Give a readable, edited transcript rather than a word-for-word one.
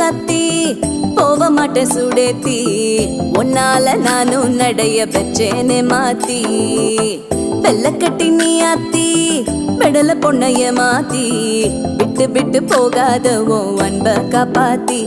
ராசாத்தி போக மாட்டேன் சுடேத்தி உன்னால நானும் நடைய வச்சேனே மாத்தி வெள்ளக்கட்டி நீ ஆத்தி பெடல பொண்ணைய மாத்தி விட்டு விட்டு போகாத உன் அன்ப காப்பாத்தி